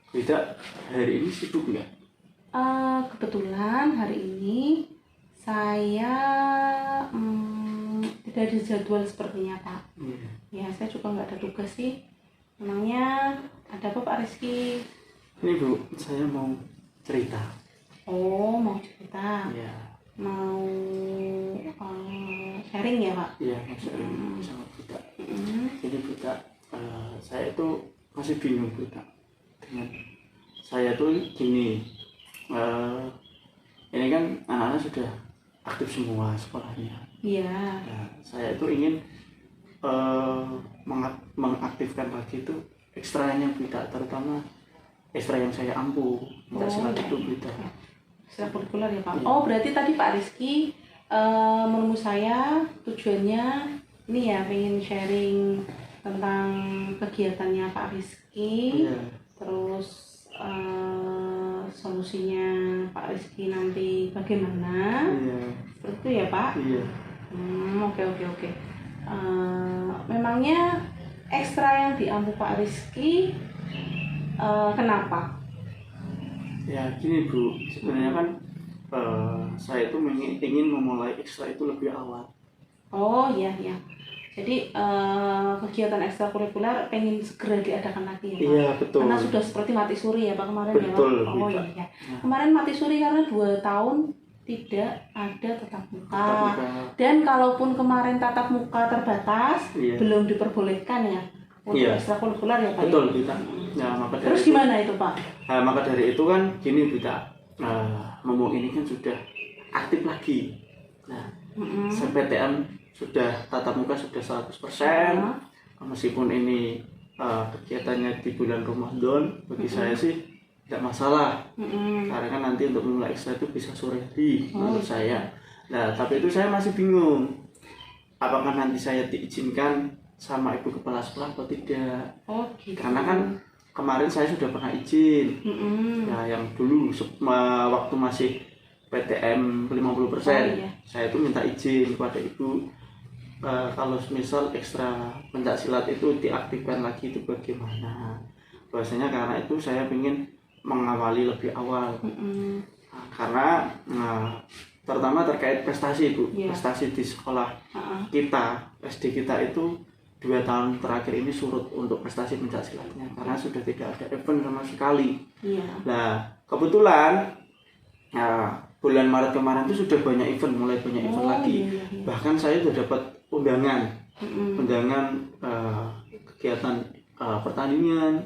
Beda hari ini sibuk nggak? Kebetulan hari ini saya tidak ada jadwal sepertinya Pak. Ya saya juga nggak ada tugas sih. Memangnya ada apa Pak Rizky? Ini Bu, saya mau cerita. Oh, mau cerita. Iya. Mau sharing ya Pak? Iya, mau sharing sama Buta. Jadi Buta, saya itu masih bingung Buta dengan saya tuh gini. Ini kan anak-anak sudah aktif semua sekolahnya. Iya. Nah, saya itu ingin mengaktifkan lagi itu ekstranya Buta, terutama ekstra yang saya ampuh. Tidak silat itu Buta. Ekstrakurikuler ya Pak. Iya. Oh, berarti tadi Pak Rizky menurut saya tujuannya ini ya pengen sharing tentang kegiatannya Pak Rizky. Iya. Terus solusinya Pak Rizky nanti bagaimana? Iya. Seperti itu ya Pak? Iya. Oke. Memangnya ekstra yang diambil Pak Rizky kenapa? Ya gini Bu, sebenarnya kan saya itu ingin memulai ekstra itu lebih awal. Oh iya. Jadi kegiatan ekstrakurikuler pengen segera diadakan lagi ya Pak? Iya betul. Karena sudah seperti mati suri ya Pak kemarin Betul, ya Pak? Oh Pak. iya. Kemarin mati suri karena 2 tahun tidak ada tatap muka. Dan kalaupun kemarin tatap muka terbatas, Iya. belum diperbolehkan ya untuk Iya. ekstrakurikuler ya Pak? Betul Bita. Nah, maka dari Terus itu, gimana itu Pak? Nah, maka dari itu kan gini Bita, Momo ini kan sudah aktif lagi. Nah, PTM sudah tatap muka sudah 100%. Meskipun ini kegiatannya di bulan Ramadan, bagi saya sih tidak masalah. Karena kan nanti untuk memulai ekstra itu bisa sore hari menurut saya. Nah, tapi itu saya masih bingung. Apakah nanti saya diizinkan sama ibu kepala sekolah atau tidak? Oh gitu. Karena kan kemarin saya sudah pernah izin. Nah, yang dulu waktu masih PTM 50%, iya. saya itu minta izin kepada ibu. Kalau misal ekstra pencaksilat itu diaktifkan lagi itu bagaimana? Bahwasanya karena itu saya ingin mengawali lebih awal. Karena terutama terkait prestasi Bu. Iya. Prestasi di sekolah kita, SD kita itu 2 tahun terakhir ini surut untuk prestasi pencaksilatnya karena sudah tidak ada event sama sekali. Iya. Nah kebetulan bulan Maret kemarin itu sudah banyak event, mulai banyak event lagi. Iya. Bahkan saya sudah dapat undangan kegiatan pertandingan,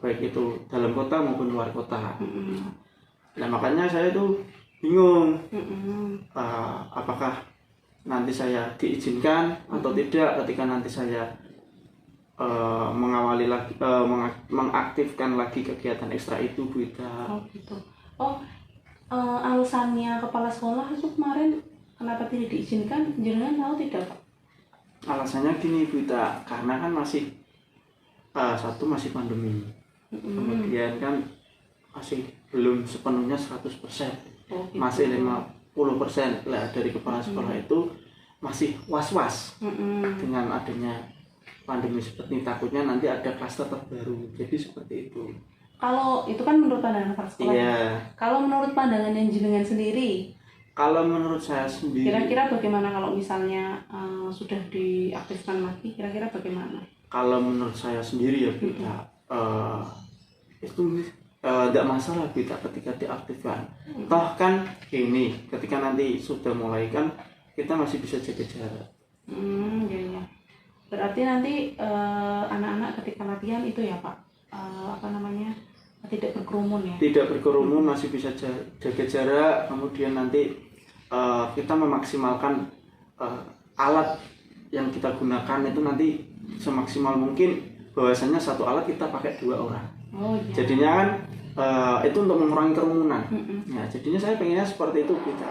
baik itu dalam kota maupun luar kota. Nah makanya saya tuh bingung, apakah nanti saya diizinkan atau tidak ketika nanti saya mengawali lagi, mengaktifkan lagi kegiatan ekstra itu Bu Ida. Oh gitu. Alasannya kepala sekolah itu kemarin kenapa tidak diizinkan? Jenengan tahu tidak Pak? Alasannya gini Bu Ida, karena kan masih satu masih pandemi, kemudian kan masih belum sepenuhnya 100%, Gitu. masih 50% lah dari kepala sekolah itu masih was-was dengan adanya pandemi seperti ini, takutnya nanti ada klaster terbaru, jadi seperti itu. Kalau itu kan menurut pandangan kepala sekolah. Iya. Kalau menurut pandangan yang jenengan sendiri, Kalau menurut saya sendiri, kira-kira bagaimana kalau misalnya sudah diaktifkan lagi? Kira-kira bagaimana? kalau menurut saya sendiri ya Bita, itu tidak masalah Bita ketika diaktifkan. Toh kan ini ketika nanti sudah mulai kan kita masih bisa jaga jarak. Ya. Berarti nanti anak-anak ketika latihan itu ya Pak, tidak berkerumun ya? Tidak berkerumun, masih bisa jaga jarak. Kemudian nanti kita memaksimalkan alat yang kita gunakan itu nanti semaksimal mungkin, bahwasanya satu alat kita pakai 2 orang. Oh iya. Jadinya kan itu untuk mengurangi kerumunan. Ya, jadinya saya pengennya seperti itu kita.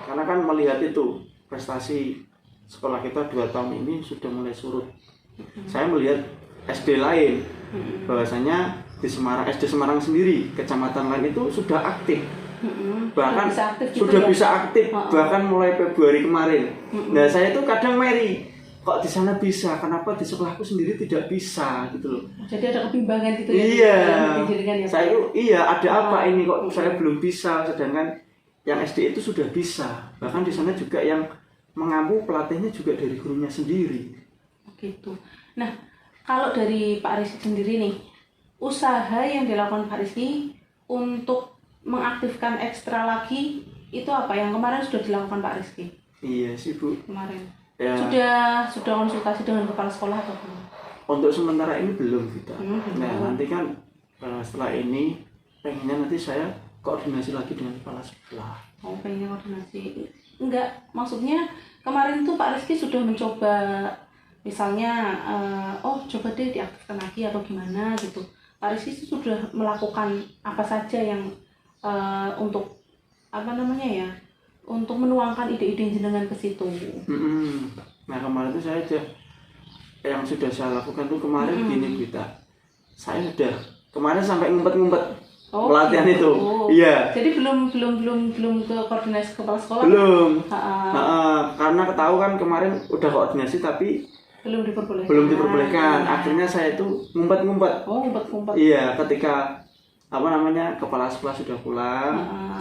Karena kan melihat itu prestasi sekolah kita 2 tahun ini sudah mulai surut. Saya melihat SD lain, bahwasanya di Semarang, SD Semarang sendiri, kecamatan lain itu sudah aktif. Bahkan bisa aktif gitu sudah ya? bisa aktif bahkan mulai Februari kemarin. Nah saya itu kadang meri kok di sana bisa, kenapa di sekolahku sendiri tidak bisa gitu loh. Jadi ada kebimbangan gitu ya. Iya. Ya, saya itu iya ada apa ini kok saya belum bisa, sedangkan yang SD itu sudah bisa. Bahkan di sana juga yang mengampu pelatihnya juga dari gurunya sendiri. Gitu. Nah, kalau dari Pak Rizky sendiri nih, usaha yang dilakukan Pak Rizky untuk mengaktifkan ekstra lagi itu apa yang kemarin sudah dilakukan Pak Rizky? Iya sih Bu. Kemarin. Ya. Sudah konsultasi dengan kepala sekolah atau belum? Untuk sementara ini belum kita. Belum. Nah nanti kan setelah ini pengennya nanti saya koordinasi lagi dengan kepala sekolah. Oh pengennya koordinasi? Enggak, maksudnya kemarin tuh Pak Rizky sudah mencoba misalnya, coba deh diaktifkan lagi atau gimana gitu. Pak Rizky sudah melakukan apa saja yang untuk untuk menuangkan ide-ide jenengan ke situ. Nah kemarin itu saya yang sudah saya lakukan tuh kemarin gini kita, saya sudah kemarin sampai ngumpet-ngumpet pelatihan gitu. itu. Iya. Jadi belum ke koordinasi kepala sekolah. Belum. Karena ketahui kan kemarin udah koordinasi tapi belum diperbolehkan. Akhirnya saya itu ngumpet-ngumpet. Ngumpet-ngumpet. Iya, ketika kepala sekolah sudah pulang.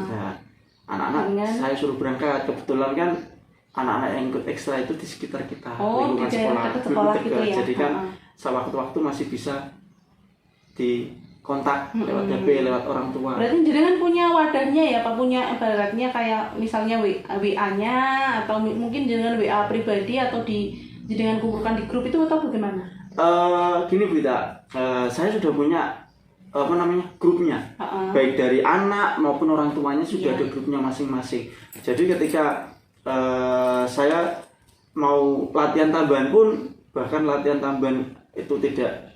Nah, anak-anak saya suruh berangkat. Kebetulan kan anak-anak yang ikut ekstra itu di sekitar kita, lingkungan sekolah gitu ya. Jadi kan sewaktu-waktu masih bisa dikontak lewat HP, lewat orang tua. Berarti jenengan punya wadahnya ya, Pak, punya ibaratnya kayak misalnya WA-nya atau mungkin jenengan WA pribadi atau jenengan kumpulkan di grup itu atau bagaimana? Gini Bu, saya sudah punya grupnya, baik dari anak maupun orang tuanya sudah ada grupnya masing-masing. Jadi ketika saya mau latihan tambahan pun, bahkan latihan tambahan itu tidak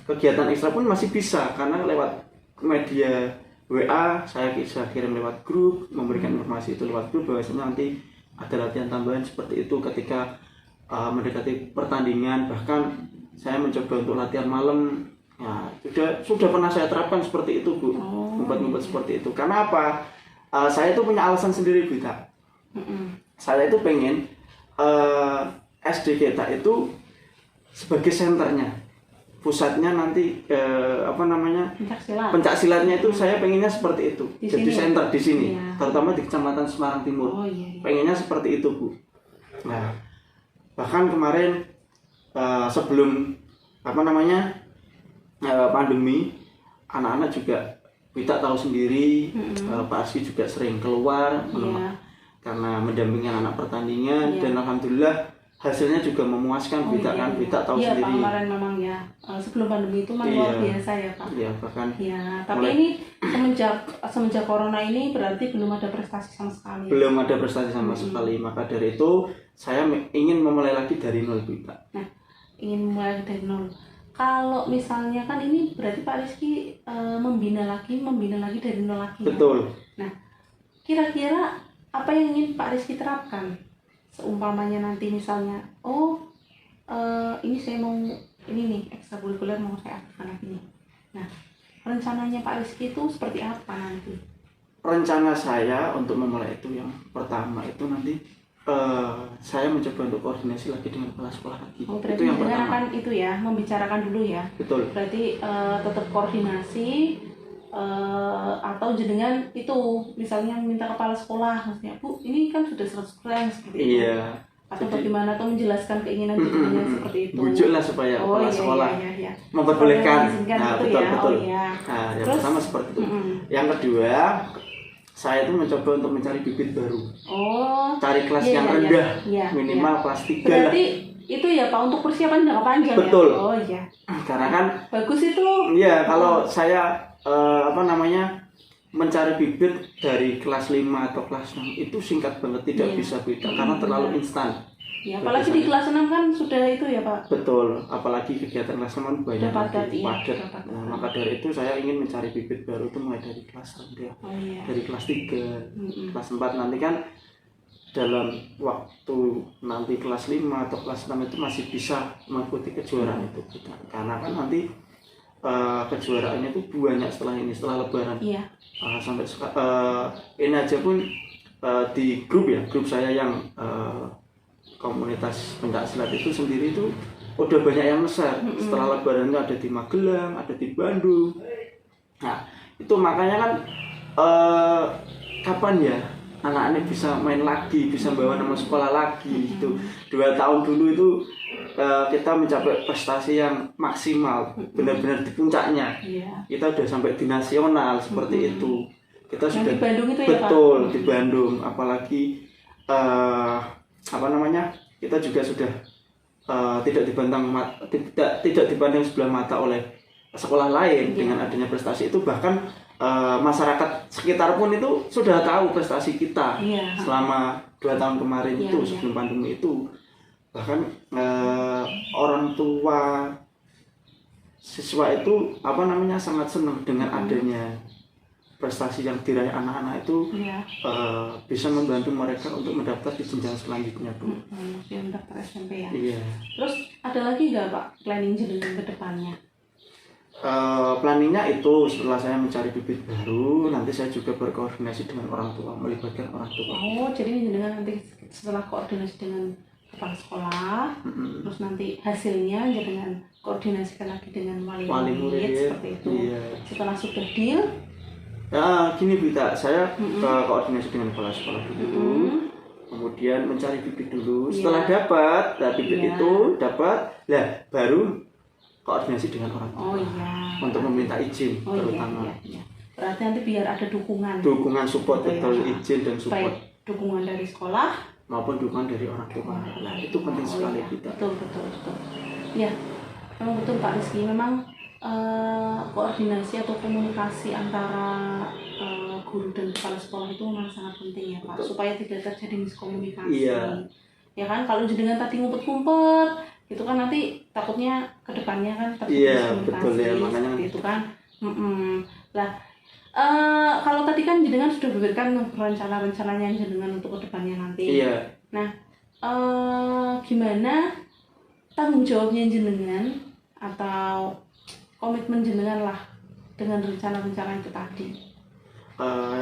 kegiatan ekstra pun masih bisa, karena lewat media WA saya bisa kirim lewat grup, memberikan informasi itu lewat grup bahwasanya nanti ada latihan tambahan seperti itu ketika mendekati pertandingan. Bahkan saya mencoba untuk latihan malam. Ya, sudah pernah saya terapkan seperti itu Bu, ngumpet-ngumpet seperti itu. Karena apa? Saya itu punya alasan sendiri Bu. Saya itu pengen SD kita itu sebagai senternya, pusatnya nanti pencaksilatnya itu saya pengennya seperti itu. Jadi center di sini, terutama di Kecamatan Semarang Timur. Pengennya seperti itu Bu. Nah, bahkan kemarin sebelum pandemi, anak-anak juga kita tahu sendiri, Pak Aski juga sering keluar karena mendampingi anak pertandingan, dan alhamdulillah hasilnya juga memuaskan. Kita tahu sendiri. Pak, kemarin memang ya sebelum pandemi itu luar biasa ya Pak. Iya, bahkan. Tapi ini semenjak corona ini berarti belum ada prestasi sama sekali. Belum ada prestasi sama sekali. Maka dari itu saya ingin memulai lagi dari nol Pak. Nah, ingin mulai dari nol. Kalau misalnya kan ini berarti Pak Rizky membina lagi dari nol lagi. Betul. Ya? Nah, kira-kira apa yang ingin Pak Rizky terapkan? Seumpamanya nanti misalnya, ini saya mau ekstrakurikuler mau saya aktifkan lagi nih. Nah, rencananya Pak Rizky itu seperti apa nanti? Rencana saya untuk memulai itu yang pertama itu nanti saya mencoba untuk koordinasi lagi dengan kepala sekolah lagi. Berarti itu yang pertama. Akan itu ya, membicarakan dulu ya. Betul. Berarti tetap koordinasi atau jenengan itu misalnya minta kepala sekolah, maksudnya Bu, ini kan sudah 100% seperti itu. Iya. Atau bagaimana, atau menjelaskan keinginan jenengan seperti itu. Bujuklah supaya kepala sekolah memperbolehkan. Nah, betul. Nah, yang pertama seperti itu. Yang kedua, saya itu mencoba untuk mencari bibit baru. Cari kelas yang rendah, minimal kelas 3 berarti itu ya Pak, untuk persiapan jangka panjang. Betul. Ya. Karena kan bagus itu. Iya, kalau saya mencari bibit dari kelas 5 atau kelas 6 itu singkat banget, tidak bisa beda karena terlalu instan. Ya, apalagi di kelas 6 kan sudah itu ya Pak. Betul, apalagi kegiatan kelas 6 banyak padat. Nah, maka dari itu saya ingin mencari bibit baru itu mulai dari kelas rendah. Dari kelas 3, kelas 4 nanti kan dalam waktu nanti kelas 5 atau kelas 6 itu masih bisa mengikuti kejuaraan itu. Karena kan nanti kejuaraannya itu banyak setelah lebaran. Sampai ini aja pun di grup saya yang komunitas pencak silat itu sendiri itu udah banyak yang besar. Setelah Lebaran itu ada di Magelang, ada di Bandung. Nah itu makanya kan kapan ya anak-anak bisa main lagi, bisa bawa nama sekolah lagi gitu. 2 tahun dulu itu kita mencapai prestasi yang maksimal, benar-benar di puncaknya. Kita udah sampai di nasional seperti itu. Kita yang sudah di Bandung itu betul ya, Pak? di Bandung, apalagi apa namanya, kita juga sudah tidak dipandang sebelah mata oleh sekolah lain dengan adanya prestasi itu. Bahkan masyarakat sekitar pun itu sudah tahu prestasi kita selama 2 tahun kemarin itu sebelum pandemi itu. Bahkan orang tua siswa itu apa namanya sangat senang dengan adanya prestasi yang diraih anak-anak itu. Bisa membantu mereka untuk mendaftar di jenjang selanjutnya Bu. Yang mendaftar SMP ya. Iya. Terus ada lagi nggak Pak planning jenengan ke depannya? Planningnya itu setelah saya mencari bibit baru, nanti saya juga berkoordinasi dengan orang tua, melibatkan orang tua. Oh, jadi jenengan nanti setelah koordinasi dengan kepala sekolah, terus nanti hasilnya jenengan koordinasikan lagi dengan wali murid seperti itu. Iya. Setelah sudah deal, ya gini Bita, saya koordinasi dengan kepala sekolah dulu, kemudian mencari bibit dulu. Setelah dapat, bibit itu dapat, baru koordinasi dengan orang tua untuk meminta izin terutama. Berarti nanti biar ada dukungan support, betul, izin dan support. Baik dukungan dari sekolah maupun dukungan dari orang tua. Nah, itu penting sekali kita. Betul. Ya, memang betul Pak Rizky. Memang koordinasi atau komunikasi antara guru dan kepala sekolah itu memang sangat penting ya Pak, supaya tidak terjadi miskomunikasi. Ya kan, kalau jenengan tadi ngumpet-ngumpet itu kan nanti takutnya kedepannya kan terjadi miskomunikasi. Betul ya, makanya itu kan. Lah, kalau tadi kan jenengan sudah memberikan rencana-rencananya jenengan untuk kedepannya nanti. Nah, gimana tanggung jawabnya jenengan atau komitmen jenengan lah dengan rencana-rencana itu tadi?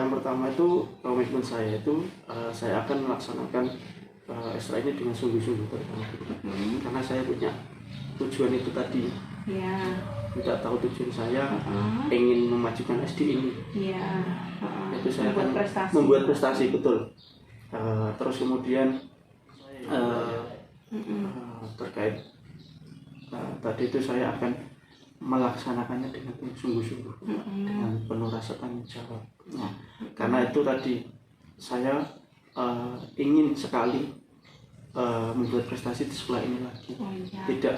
Yang pertama itu komitmen saya itu saya akan melaksanakan ekstra ini dengan sungguh-sungguh pertama, karena saya punya tujuan itu tadi. Tidak tahu tujuan saya ingin memajukan SD ini. Itu saya akan membuat prestasi betul. Terus kemudian terkait tadi itu saya akan melaksanakannya dengan sungguh-sungguh, dengan penuh rasa tanggung jawab. Karena itu tadi saya ingin sekali membuat prestasi di sekolah ini lagi. Tidak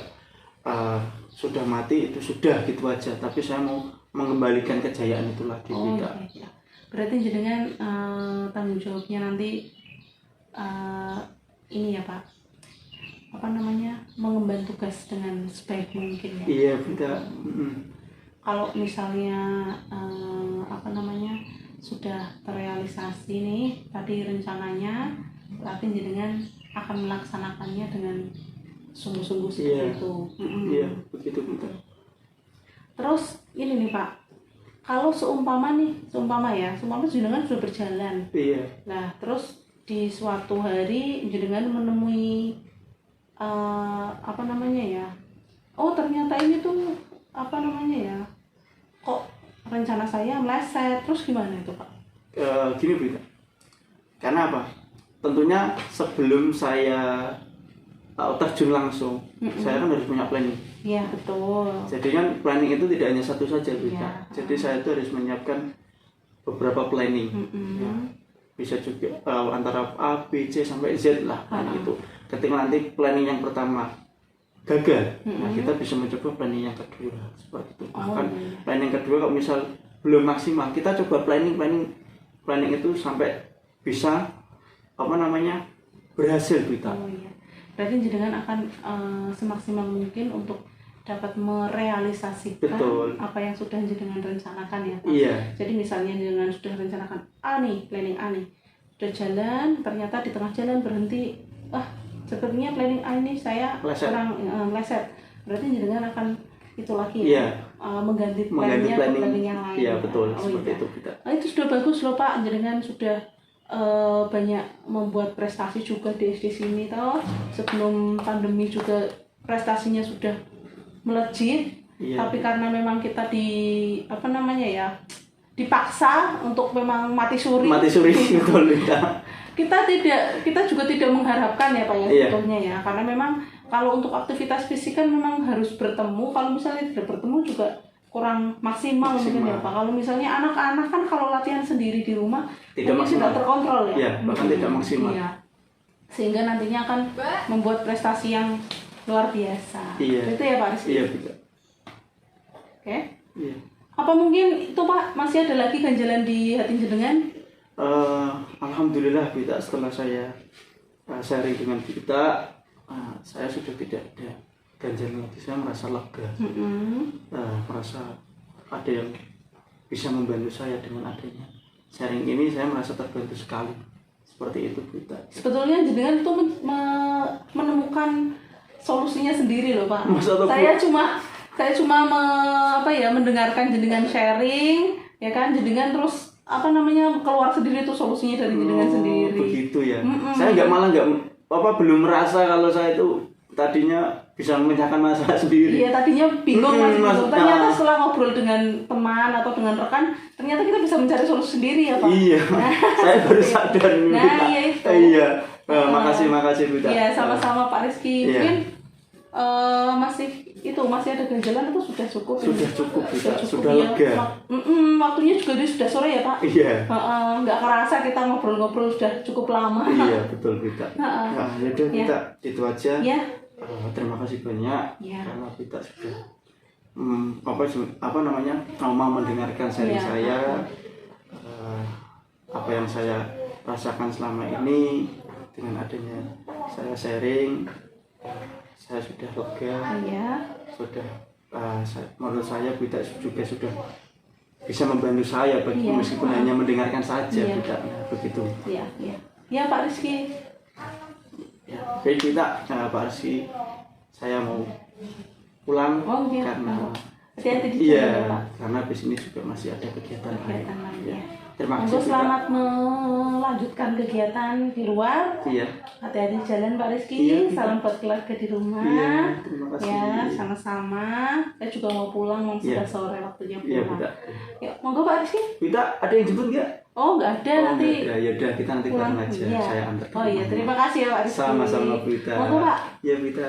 sudah mati itu sudah gitu aja, tapi saya mau mengembalikan kejayaan itu lagi. Berarti jenengan tanggung jawabnya nanti ini ya Pak, apa namanya, mengemban tugas dengan sebaik mungkin ya. Iya Bunda. Kalau misalnya apa namanya sudah terrealisasi nih tadi rencananya, berarti jenengan akan melaksanakannya dengan sungguh-sungguh seperti itu. Iya, begitu Bunda. Terus ini nih Pak, kalau seumpama jenengan sudah berjalan. Nah, terus di suatu hari jenengan menemui apa namanya ya, oh ternyata ini tuh apa namanya ya, kok rencana saya meleset, terus gimana itu Pak? Gini Bunda, karena apa? Tentunya sebelum saya terjun langsung, saya kan harus punya planning. Iya betul. Jadi kan planning itu tidak hanya satu saja Bunda. Jadi saya itu harus menyiapkan beberapa planning. Bisa juga antara A, B, C sampai Z lah. Itu. Ketika nanti planning yang pertama gagal, nah kita bisa mencoba planning yang kedua seperti itu. Bahkan planning kedua kalau misal belum maksimal, kita coba planning itu sampai bisa apa namanya berhasil kita. Berarti jenengan akan semaksimal mungkin untuk dapat merealisasikan apa yang sudah jenengan rencanakan ya Pak. Jadi misalnya jenengan sudah rencanakan A nih, planning A nih, sudah jalan, ternyata di tengah jalan berhenti, sepertinya planning A ini saya kurang meleset. Berarti jenengan akan itu lagi mengganti planning yang lain. Iya betul, seperti itu kita. Itu sudah bagus loh Pak, jenengan sudah banyak membuat prestasi juga di SD sini toh. Sebelum pandemi juga prestasinya sudah melejit. Iya. Tapi karena memang kita dipaksa untuk memang mati suri betul Bita. kita juga tidak mengharapkan ya Pak ya Iya. sebetulnya ya, karena memang kalau untuk aktivitas fisik kan memang harus bertemu, kalau misalnya tidak bertemu juga kurang maksimal. Mungkin ya Pak. Kalau misalnya anak-anak kan kalau latihan sendiri di rumah Tidak mungkin maksimal. tidak terkontrol ya. Iya, bahkan tidak maksimal. Iya. Sehingga nantinya akan membuat prestasi yang luar biasa. Iya. Itu ya Pak Rizky. Iya Bita. Oke. Iya. Apa mungkin itu Pak masih ada lagi ganjalan di hati jenengan? Alhamdulillah Bita, setelah saya sharing dengan Bita, saya sudah tidak ada ganjalan lagi. Saya merasa lega, merasa ada yang bisa membantu saya dengan adanya sharing ini. Saya merasa terbantu sekali, seperti itu Bita. Sebetulnya jenengan itu menemukan solusinya sendiri loh Pak. Maksudnya, saya cuma mendengarkan jenengan sharing ya kan, jenengan terus keluar sendiri tuh solusinya dari jenengan sendiri. Begitu ya. Saya belum merasa kalau saya itu tadinya bisa memecahkan masalah sendiri. Iya, tadinya bingung Mas. Ternyata nah. setelah ngobrol dengan teman atau dengan rekan, ternyata kita bisa mencari solusi sendiri ya Pak. Iya. Saya baru sadar nih. Nah, iya itu. Iya. Makasih Bita. Iya, sama-sama Pak Rizky. Iya. Mungkin masih ada ganjalan itu sudah cukup. Sudah cukup Bita. Sudah ya. lega. Waktunya juga sudah sore ya Pak. Iya. Nggak kerasa kita ngobrol-ngobrol sudah cukup lama. Iya, betul Bita. Nah, yaudah Bita, itu aja. Iya. Terima kasih banyak karena Bita sudah mau mendengarkan sharing saya, apa yang saya rasakan selama ini. Dengan adanya saya sharing, saya sudah lega. Iya. Menurut saya Bita juga sudah bisa membantu saya meskipun hanya mendengarkan saja. Bita, begitu. Iya. Ya Pak Rizky. Ya, baik Bita, Pak Rizky, saya mau pulang karena hati-hati di jalan ya, Pak. karena habis ini juga masih ada kegiatan lain. Ya. Terima kasih. Selamat melanjutkan kegiatan di luar. Iya. Hati-hati di jalan Pak Rizky. Iya, salam buat keluarga di rumah. Iya, terima kasih. Ya, sama-sama. Saya juga mau pulang, sudah sore waktunya pulang. Iya, Bita. Ya, monggo Pak Rizky. Bita, ada yang jemput nggak? Oh, nggak ada nanti. Ya udah, kita nanti pulang bareng aja. iya. Saya antar. Oh iya, terima kasih ya Pak Rizky. Sama-sama Bita. Monggo Pak. Ya Bita.